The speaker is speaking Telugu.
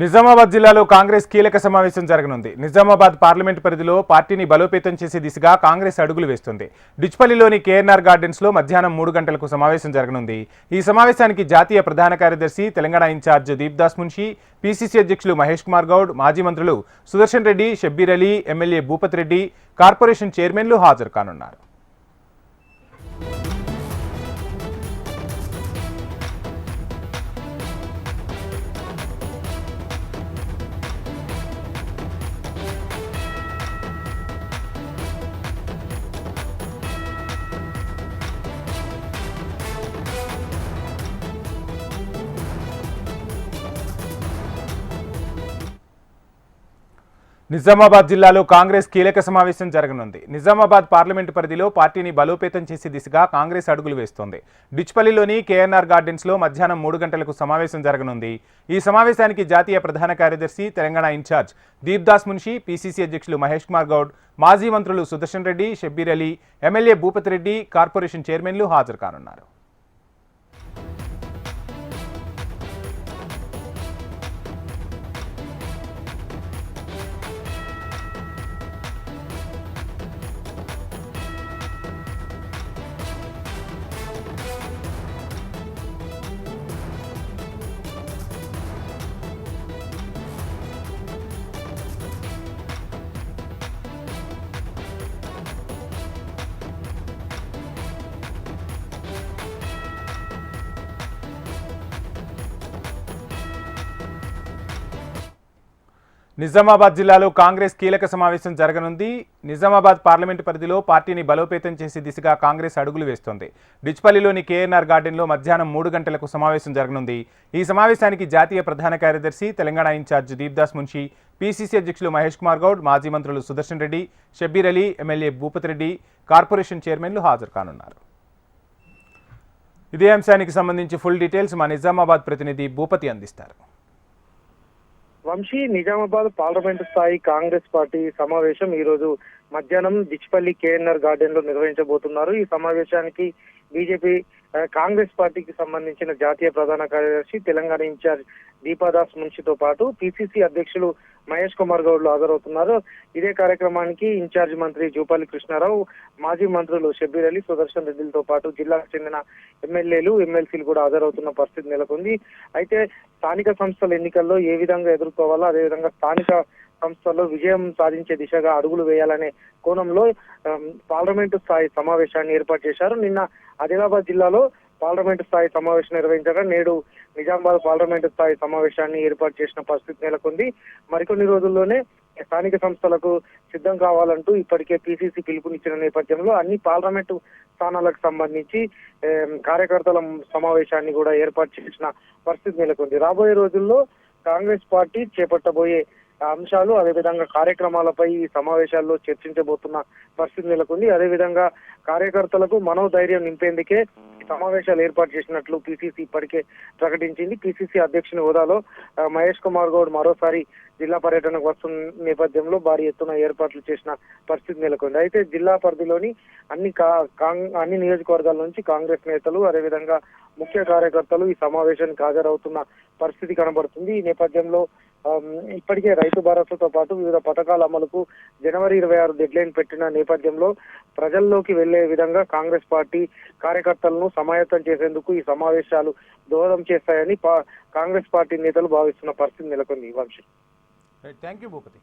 నిజామాబాద్ జిల్లాలో కాంగ్రెస్ కీలక సమావేశం జరగనుంది. నిజామాబాద్ పార్లమెంట్ పరిధిలో పార్టీని బలోపేతం చేసే దిశగా కాంగ్రెస్ అడుగులు వేస్తుంది. డిచ్పల్లిలోని కేఎన్ఆర్ గార్డెన్స్ లో మధ్యాహ్నం 3 గంటలకు సమావేశం జరగనుంది. ఈ సమావేశానికి జాతీయ ప్రధాన కార్యదర్శి, తెలంగాణ ఇన్ఛార్జ్ దీప్దాస్ మున్షి, పీసీసీ అధ్యక్షులు మహేష్ కుమార్ గౌడ్, మాజీ మంత్రులు సుదర్శన్ రెడ్డి, షబ్బీర్ అలీ, ఎమ్మెల్యే భూపతి రెడ్డి, కార్పొరేషన్ చైర్మన్లు హాజరు కానున్నారు. నిజామాబాద్ జిల్లాలో కాంగ్రెస్ కీలక సమావేశం జరగనుంది. నిజామాబాద్ పార్లమెంటు పరిధిలో పార్టీని బలోపేతం చేసే దిశగా కాంగ్రెస్ అడుగులు వేస్తోంది. డిచ్పల్లిలోని కేఎన్ఆర్ గార్డెన్స్ లో మధ్యాహ్నం 3 గంటలకు సమావేశం జరగనుంది. ఈ సమావేశానికి జాతీయ ప్రధాన కార్యదర్శి, తెలంగాణ ఇన్ఛార్జ్ దీప్దాస్ మున్షి, పీసీసీ అధ్యక్షులు మహేష్ కుమార్ గౌడ్, మాజీ మంత్రులు సుదర్శన్ రెడ్డి, షబ్బీర్ అలీ, ఎమ్మెల్యే భూపతి రెడ్డి, కార్పొరేషన్ చైర్మన్లు హాజరు కానున్నారు. నిజామాబాద్ జిల్లాలో కాంగ్రెస్ కీలక సమావేశం జరగనుంది. నిజామాబాద్ పార్లమెంటు పరిధిలో పార్టీని బలోపేతం చేసే దిశగా కాంగ్రెస్ అడుగులు వేస్తోంది. డిచ్పల్లిలోని కేఎన్ఆర్ గార్డెన్లో మధ్యాహ్నం 3 గంటలకు సమావేశం జరగనుంది. ఈ సమావేశానికి జాతీయ ప్రధాన కార్యదర్శి, తెలంగాణ ఇన్ఛార్జ్ దీప్దాస్ మున్షి, పీసీసీ అధ్యక్షులు మహేష్ కుమార్ గౌడ్, మాజీ మంత్రులు సుదర్శన్ రెడ్డి, షబ్బీర్ అలీ, ఎమ్మెల్యే భూపతి రెడ్డి, కార్పొరేషన్ చైర్మన్లు హాజరు కానున్నారు. ఇదే అంశానికి సంబంధించి ఫుల్ డీటెయిల్స్ మా నిజామాబాద్ ప్రతినిధి భూపతి అందిస్తారు. వంశీ, నిజామాబాద్ పార్లమెంటు స్థాయి కాంగ్రెస్ పార్టీ సమావేశం ఈ రోజు మధ్యాహ్నం డిచ్పల్లి కేఎన్ఆర్ గార్డెన్ లో నిర్వహించబోతున్నారు. ఈ సమావేశానికి బీజేపీ కాంగ్రెస్ పార్టీకి సంబంధించిన జాతీయ ప్రధాన కార్యదర్శి, తెలంగాణ ఇన్ఛార్జ్ దీపాదాస్ మున్షితో పాటు పీసీసీ అధ్యక్షులు మహేష్ కుమార్ గౌడ్లు హాజరవుతున్నారు. ఇదే కార్యక్రమానికి ఇన్ఛార్జ్ మంత్రి జూపల్లి కృష్ణారావు, మాజీ మంత్రులు షబ్బీర్ అలీ, సుదర్శన్ రెడ్డిలతో పాటు జిల్లాకు చెందిన ఎమ్మెల్యేలు, ఎమ్మెల్సీలు కూడా హాజరవుతున్న పరిస్థితి నెలకొంది. అయితే స్థానిక సంస్థల ఎన్నికల్లో ఏ విధంగా ఎదుర్కోవాలో, అదేవిధంగా స్థానిక సంస్థల్లో విజయం సాధించే దిశగా అడుగులు వేయాలనే కోణంలో పార్లమెంటు స్థాయి సమావేశాన్ని ఏర్పాటు చేశారు. నిన్న ఆదిలాబాద్ జిల్లాలో పార్లమెంటు స్థాయి సమావేశం నిర్వహించగా నేడు నిజామాబాద్ పార్లమెంటు స్థాయి సమావేశాన్ని ఏర్పాటు చేసిన పరిస్థితి నెలకొంది. మరికొన్ని రోజుల్లోనే స్థానిక సంస్థలకు సిద్ధం కావాలంటూ ఇప్పటికే పీసీసీ పిలుపునిచ్చిన నేపథ్యంలో అన్ని పార్లమెంటు స్థానాలకు సంబంధించి కార్యకర్తల సమావేశాన్ని కూడా ఏర్పాటు చేసిన పరిస్థితి నెలకొంది. రాబోయే రోజుల్లో కాంగ్రెస్ పార్టీ చేపట్టబోయే అంశాలు, అదేవిధంగా కార్యక్రమాలపై ఈ సమావేశాల్లో చర్చించబోతున్న పరిస్థితి నెలకొంది. అదేవిధంగా కార్యకర్తలకు మనోధైర్యం నింపేందుకే సమావేశాలు ఏర్పాటు చేసినట్లు పీసీసీ ఇప్పటికే ప్రకటించింది. పీసీసీ అధ్యక్షుని హోదాలో మహేష్ కుమార్ గౌడ్ మరోసారి జిల్లా పర్యటనకు వస్తున్న నేపథ్యంలో భారీ ఎత్తున ఏర్పాట్లు చేసిన పరిస్థితి నెలకొంది. అయితే జిల్లా పరిధిలోని అన్ని నియోజకవర్గాల నుంచి కాంగ్రెస్ నేతలు, అదేవిధంగా ముఖ్య కార్యకర్తలు ఈ సమావేశానికి హాజరవుతున్న పరిస్థితి కనబడుతుంది. ఈ నేపథ్యంలో ఇప్పటికే రైతు భరోసాతో పాటు వివిధ పథకాల అమలుకు జనవరి 26 డెడ్లైన్ పెట్టిన నేపథ్యంలో ప్రజల్లోకి వెళ్లే విధంగా కాంగ్రెస్ పార్టీ కార్యకర్తలను సమాయత్తం చేసేందుకు ఈ సమావేశాలు దోహదం చేస్తాయని కాంగ్రెస్ పార్టీ నేతలు భావిస్తున్న పరిస్థితి నెలకొంది. Vamshi, thank you Bhupathi.